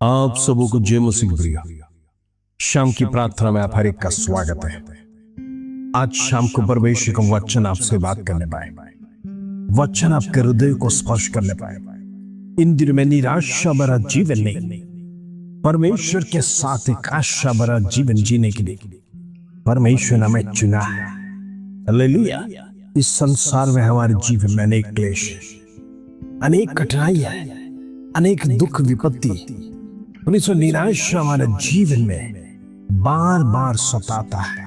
आप सबों को जय मसीह प्रिय। शाम की प्रार्थना में आप हर एक का स्वागत है। आज शाम को परमेश्वर का वचन आपसे बात करने पाए, वचन आपके हृदय को स्पर्श करने पाए। इन दिनों में निराशा भरा जीवन नहीं, परमेश्वर के साथ एक आशा भरा जीवन जीने के लिए परमेश्वर ने हमें चुना है। हालेलुया। इस संसार में हमारे जीवन में अनेक क्लेश, अनेक कठिनाई है, अनेक दुख विपत्ति, निराशा हमारे जीवन में बार बार सताता है।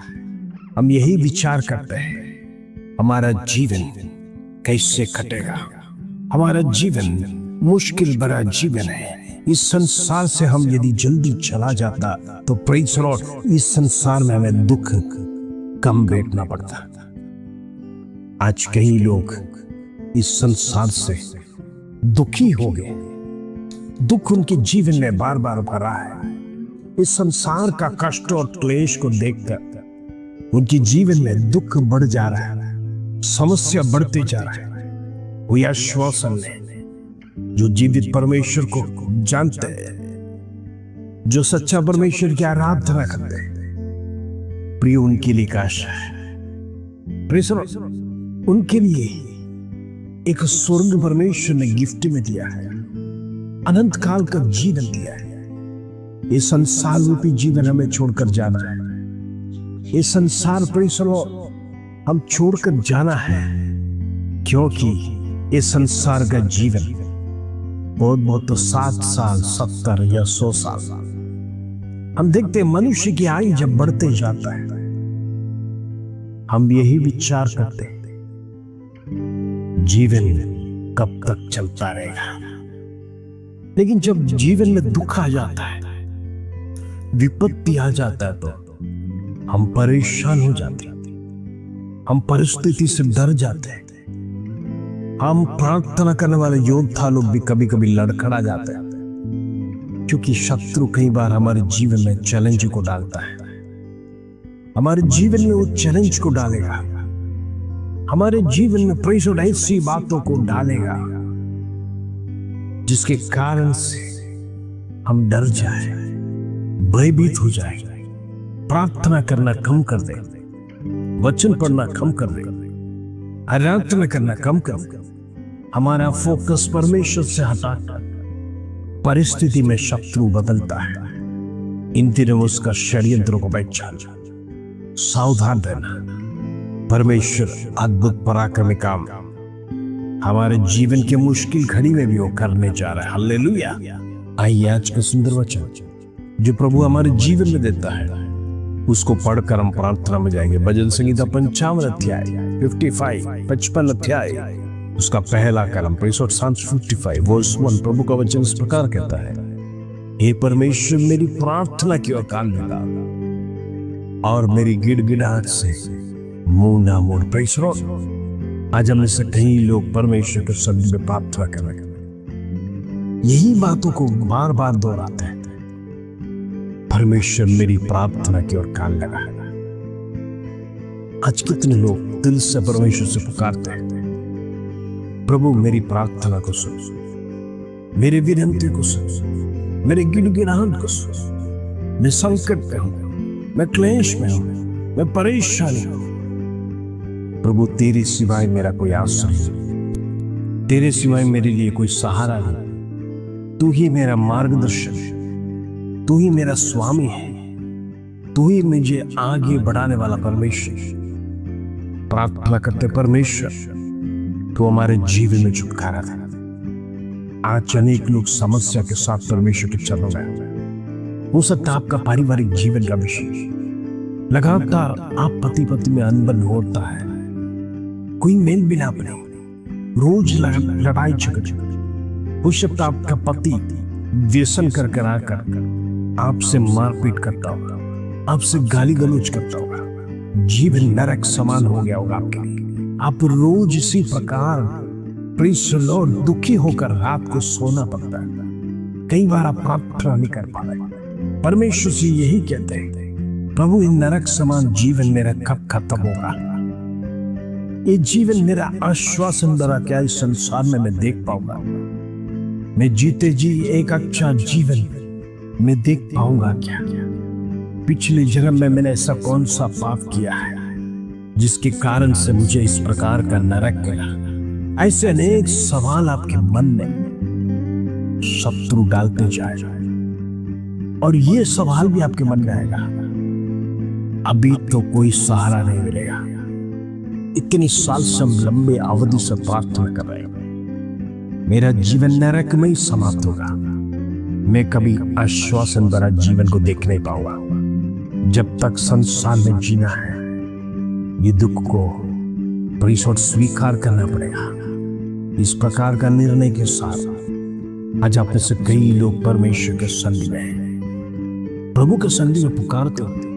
हम यही विचार करते हैं, हमारा जीवन कैसे कटेगा, हमारा जीवन मुश्किल भरा जीवन है। इस संसार से हम यदि जल्दी चला जाता तो प्रेज़ द लॉर्ड, इस संसार में हमें दुख कम बैठना पड़ता। आज कई लोग इस संसार से दुखी हो गए, दुख उनके जीवन में बार बार भरा है। इस संसार का कष्ट और क्लेश को देखकर उनके जीवन में दुख बढ़ जा रहा है, समस्या बढ़ते जा रहा है। वो आश्वासन ले जो जीवित परमेश्वर को जानते हैं, जो सच्चा परमेश्वर की आराधना करते हैं, प्रिय उनके लिए आशा है। उनके लिए एक स्वर्ग परमेश्वर ने गिफ्ट में दिया है, अनंत काल का जीवन दिया है। ये संसार रूपी जीवन हमें छोड़कर जाना है। ये संसार प्रेषण हम छोड़कर जाना है, क्योंकि ये संसार का जीवन बहुत तो 7 साल, 70 या 100 साल। हम देखते हैं मनुष्य की आयु जब बढ़ते जाता है, हम यही विचार करते हैं जीवन कब तक चलता रहेगा। लेकिन जब जीवन में दुख आ जाता है, विपत्ति आ जाता है, तो हम परेशान हो जाते हैं, हम परिस्थिति से डर जाते हैं। हम प्रार्थना करने वाले योद्धा लोग भी कभी कभी लड़खड़ा जाते हैं, क्योंकि शत्रु कई बार हमारे जीवन में चैलेंज को डालता है। हमारे जीवन में वो चैलेंज को डालेगा, हमारे जीवन में प्रेषण ऐसी बातों को डालेगा जिसके कारण से हम डर जाए, भयभीत हो जाए, प्रार्थना करना कम कर दे, वचन पढ़ना कम कर दे, आराधना करना कम कर दे। हमारा फोकस परमेश्वर से हटाकर परिस्थिति में शत्रु बदलता है। इन दिनों उसका षड्यंत्रों को पहचान, सावधान रहना। परमेश्वर अद्भुत पराक्रमी काम हमारे जीवन के मुश्किल घड़ी में भी वो करने जा रहा है। हालेलुया। आइए आज का सुंदर वचन जो प्रभु हमारे जीवन में देता है, उसको पढ़कर हम प्रार्थना में जाएंगे। भजन संगीता 55 अध्याय 55 अध्याय उसका पहला कलम 55 वर्स 1 प्रभु का वचन इस प्रकार कहता है, हे परमेश्वर मेरी प्रार्थना की ओर कान लगा और मेरी गिड़गिड़ाहट से मुंह ना मोड़। Praise the Lord. आज हम से कई लोग परमेश्वर के शब्द में प्रार्थना कर रहे हैं, यही बातों को बार बार दोहराते हैं, परमेश्वर मेरी प्रार्थना की ओर कान लगा। आज कितने लोग दिल से परमेश्वर से पुकारते हैं, प्रभु मेरी प्रार्थना को सुन, मेरे विनती को सुन, मेरे गिड़गिड़ाहट को सुन। मैं संकट में हूं, मैं क्लेश में हूं, मैं परेशानी हूं। प्रभु तेरे सिवाय मेरा कोई आश्रय नहीं, तेरे सिवाय मेरे लिए कोई सहारा नहीं। तू ही मेरा मार्गदर्शन, तू ही मेरा स्वामी है, तू ही मुझे आगे बढ़ाने वाला परमेश्वर। प्रार्थना करते परमेश्वर तू हमारे जीवन में छुटकारा था। आज अनेक लोग समस्या के साथ परमेश्वर के चरणों में, हो सकता है आपका पारिवारिक जीवन का विषय, लगातार आप पति पत्नी में अनबन होता है, कोई मेल मिलाप नहीं, रोज लड़ाई झगड़। हो सकता आपका पति व्यसन कर कर आकर आपसे मारपीट करता होगा, आपसे गाली गलौज करता होगा, जीवन नरक समान हो गया होगा आपके लिए। आप रोज इसी प्रकार प्रेज़ द लॉर्ड दुखी होकर रात को सोना पड़ता है। कई बार आप प्रार्थना नहीं कर पा रहे। परमेश्वर से यही कहते हैं, प्रभु इन नरक समान जीवन मेरा कब खत्म होगा? ये जीवन मेरा आश्वासन द्वारा क्या इस संसार में मैं देख पाऊंगा? मैं जीते जी एक अच्छा जीवन मैं देख पाऊंगा क्या? पिछले जन्म में मैंने ऐसा कौन सा पाप किया है जिसके कारण से मुझे इस प्रकार का नरक मिला? ऐसे अनेक सवाल आपके मन में शत्रु डालते जाएगा और ये सवाल भी आपके मन में आएगा, अभी तो कोई सहारा नहीं मिलेगा। इतनी साल से हम लंबे अवधि से प्रार्थना कर रहे हैं, मेरा जीवन नरक में ही समाप्त होगा, मैं कभी आश्वासन भरा जीवन को देख नहीं पाऊंगा। जब तक संसार में जीना है, ये दुख को परिशोध स्वीकार करना पड़ेगा। इस प्रकार का निर्णय के साथ आज आप में से कई लोग परमेश्वर के सन्निधि में हैं, प्रभु के सन्निधि में पुकारते होते,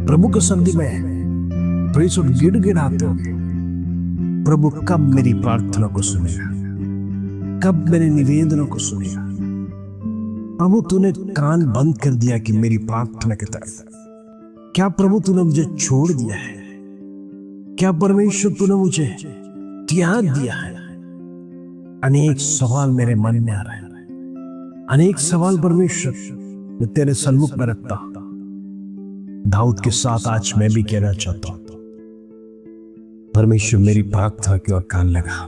प्रभु के सन्निधि में परिशोध गिड़गिड़ाते होते, प्रभु कब मेरी प्रार्थना को सुनेगा, कब मेरे निवेदनों को सुनेगा? प्रभु तूने कान बंद कर दिया कि मेरी प्रार्थना की तरफ? क्या प्रभु तूने मुझे छोड़ दिया है? क्या परमेश्वर तूने मुझे त्याग दिया है? अनेक सवाल मेरे मन में आ रहे हैं, अनेक सवाल परमेश्वर मैं तेरे सन्मुख में रखता हूं। दाऊद के साथ आज मैं भी कहना चाहता हूं, परमेश्वर मेरी प्रार्थना की ओर कान लगा,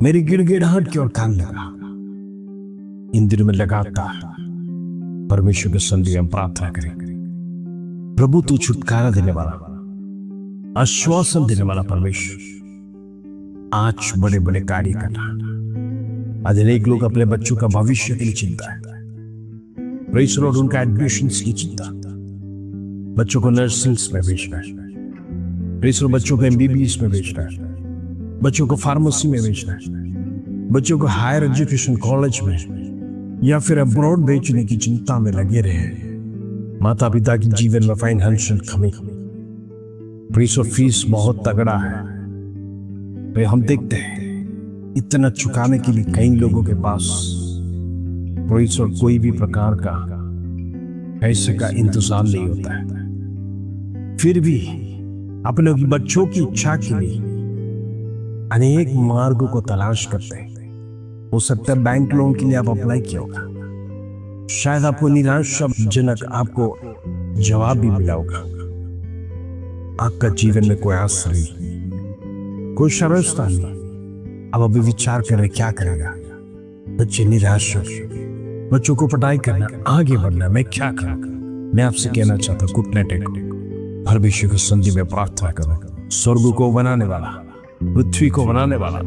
मेरी गिड़गिड़ाहट की ओर कान लगा। इन दिनों में लगातार परमेश्वर के सन्निधि में प्रार्थना करेंगे। प्रभु तू छुटकारा देने वाला, आश्वासन देने वाला परमेश्वर आज बड़े बड़े कार्य करना। आज अनेक लोग अपने बच्चों का भविष्य के लिए चिंता है, प्रेज़ द लॉर्ड, उनका एडमिशन की चिंता, बच्चों को नर्सिंग्स में भेजना है, प्रेज़ द लॉर्ड, बच्चों को एमबीबीएस में भेजना है, बच्चों को फार्मेसी में भेजना है, बच्चों को हायर एजुकेशन कॉलेज में या फिर अब्रॉड भेजने की चिंता में लगे रहे। माता पिता की जीवन में फाइनेंशियल कमी, प्रेज़ द लॉर्ड, फीस बहुत तगड़ा है। तो हम देखते हैं इतना चुकाने के लिए कई लोगों के पास प्रेज़ द लॉर्ड कोई भी प्रकार का पैसे का इंतजाम नहीं होता है। फिर भी अपने बच्चों की इच्छा के लिए अनेक मार्गों को तलाश करते हैं। हो सकता है बैंक लोन के लिए आप अप्लाई किया होगा, शायद आपको निराशाजनक आपको जवाब भी मिला होगा। आपका जीवन में कोई आस नहीं, कोई शरस्ता नहीं। अब अभी विचार कर रहे क्या करेगा? बच्चे निराश हो गए, बच्चों को पढ़ाई करना, आगे बढ़ना, मैं क्या करूंगा? मैं आपसे कहना चाहता हूं, घुटने टेको, परमेश्वर के सन्निधि में प्रार्थना करो। स्वर्ग को बनाने वाला, पृथ्वी को बनाने वाला,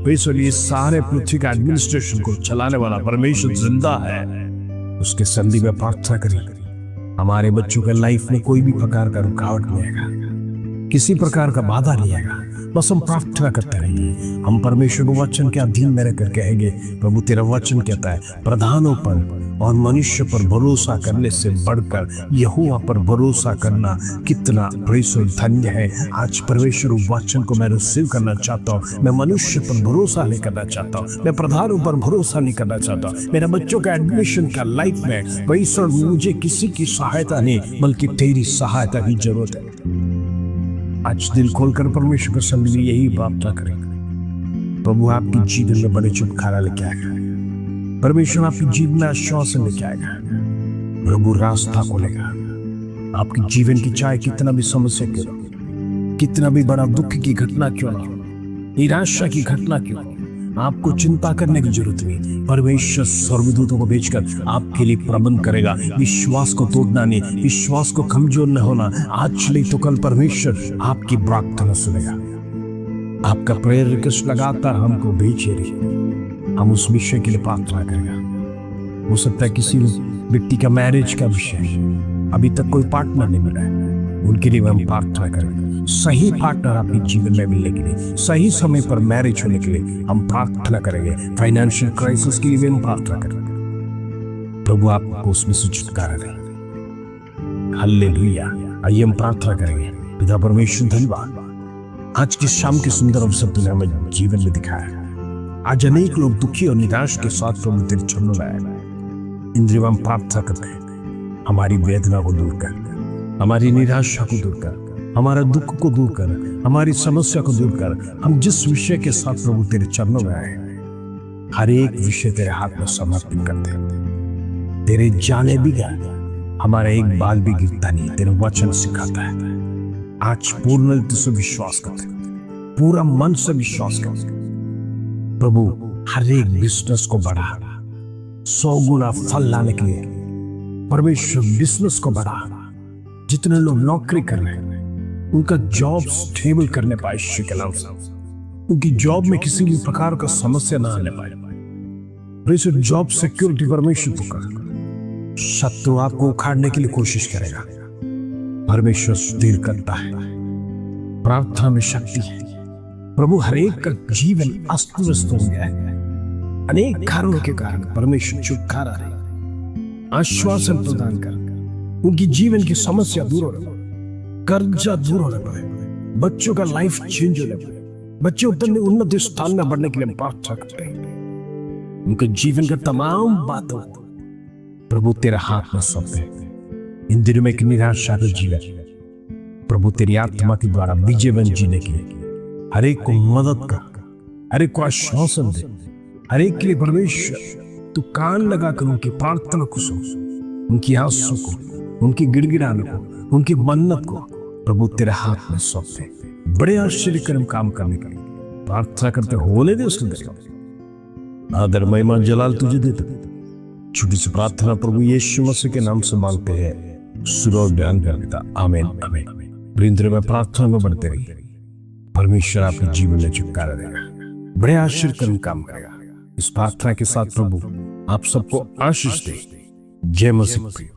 इसलिए सारे पृथ्वी का एडमिनिस्ट्रेशन को चलाने वाला परमेश्वर जिंदा है। उसके सन्निधि में प्रार्थना करें। हमारे बच्चों के लाइफ में कोई भी प्रकार का रुकावट नहीं आएगा, किसी प्रकार का बाधा नहीं आएगा। बस हम प्रार्थना करते रहेंगे। हम परमेश्वर को वचन के अधीन में रहकर कहेंगे, प्रभु तेरा वचन कहता है प्रधानों पर और मनुष्य पर भरोसा करने से बढ़कर यहोवा पर भरोसा करना कितना प्रेषित धन्य है। आज परमेश्वर वचन को मैं रिसीव करना चाहता हूँ। मैं मनुष्य पर भरोसा नहीं करना चाहता हूँ, मैं प्रधानों पर भरोसा नहीं करना चाहता हूँ। मेरा बच्चों का एडमिशन का लाइफ में परमेश्वर मुझे किसी की सहायता नहीं बल्कि तेरी सहायता की जरूरत है। आज दिल खोलकर परमेश्वर के सन्निधि यही प्रार्थना करेंगे, प्रभु आपकी जीवन में बड़े छुटकारा लेके आएगा, परमेश्वर आपकी जीवन में आश्वासन लेके आएगा, प्रभु रास्ता खोलेगा। आपकी जीवन की चाहे कितना भी समस्या क्यों ना, कितना भी बड़ा दुख की घटना क्यों ना, निराशा की घटना क्यों ना, आपको चिंता करने की जरूरत नहीं। परमेश्वर स्वर्गदूतों को भेजकर आपके लिए प्रबंध करेगा। विश्वास को तोड़ना नहीं, विश्वास को कमजोर न होना। आज नहीं तो कल परमेश्वर आपकी प्रार्थना सुनेगा। आपका प्रेयर रिक्वेस्ट लगातार हमको भेजे रही, हम उस विषय के लिए प्रार्थना करेगा। हो सकता है किसी व्यक्ति का मैरिज का विषय, अभी तक कोई पार्टनर नहीं मिला है, उनके लिए हम प्रार्थना करेंगे। सही पार्टनर आपके जीवन में मिलने के लिए, सही समय पर मैरिज होने के लिए हम प्रार्थना करेंगे। फाइनेंशियल क्राइसिस के लिए भी हम प्रार्थना करेंगे, प्रभु आपको उसमें से छुटकारा दे। हालेलुया। आइए हम प्रार्थना करेंगे। पिता परमेश्वर धन्यवाद, आज की शाम की सुंदर अवसर तूने हमें जीवन में दिखाया। आज अनेक लोग दुखी और निराश के साथ प्रभु तेरे चरणों में आए। इन दिनों हम प्रार्थना करते हैं, हमारी वेदना को दूर कर, हमारी निराशा को दूर कर, हमारा दुख को दूर कर, हमारी समस्या को दूर कर। हम जिस विषय के साथ प्रभु तेरे चरणों में आए, हर एक विषय तेरे हाथ में समर्पित करते हैं। तेरे जाने भी गया हमारा एक बाल भी गिरता नहीं, तेरा वचन सिखाता है। आज पूर्ण दिल से विश्वास करते, पूरा मन से विश्वास करते प्रभु, हर एक बिजनेस को बढ़ा, 100 गुना फल लाने के लिए परमेश्वर बिजनेस को बढ़ा। जितने लोग नौकरी कर रहे हैं उनका जॉब स्टेबल करने पाए यीशु के नाम से। उनकी जॉब में किसी भी प्रकार का समस्या ना आने पाए। परमेश्वर जॉब सिक्योरिटी परमेश्वर तो कर। शत्रु आपको उखाड़ने के लिए कोशिश करेगा, परमेश्वर स्थिर करता है। प्रार्थना में शक्ति है प्रभु। हर एक का जीवन अस्त व्यस्त हो गया है, अनेक कारणों के कारण। परमेश्वर छुटकारा दे, आश्वासन प्रदान कर, उनकी जीवन की समस्या दूर होने पाए, कर्जा दूर होने पाए, बच्चों का लाइफ चेंज होने पाए, बच्चे उन्नत स्थान में बढ़ने के लिए प्रार्थना करते हैं। उनके जीवन का तमाम बातों प्रभु तेरे हाथ में सौंपते हैं। इन दिनों में एक निराशा का जीवन प्रभु तेरी आत्मा के द्वारा विजयवन जीने के लिए हर एक को मदद कर, हर एक को आश्वासन दे। हर एक के लिए परमेश्वर तू कान लगाकर उनकी प्रार्थना को सुन, उनकी आंसू को, उनकी गिड़गिड़ाने को, उनकी मन्नत को प्रभु तेरे हाथ में सौंपते। बड़े आश्चर्यकर्म काम करने के लिए प्रार्थना करते होने दे। उसके दरिया आदर महिमा जलाल तुझे देते। छोटी सी प्रार्थना प्रभु यीशु मसीह के नाम से मांगते हैं, सुनो और ध्यान करता। आमीन आमीन। वृंद्र में प्रार्थना में बढ़ते रहिए, परमेश्वर आपके जीवन में छुटकारा देगा, बड़े आश्चर्यकर्म काम करेगा। इस प्रार्थना के साथ प्रभु आप सबको आशीष दे। जय मसीह।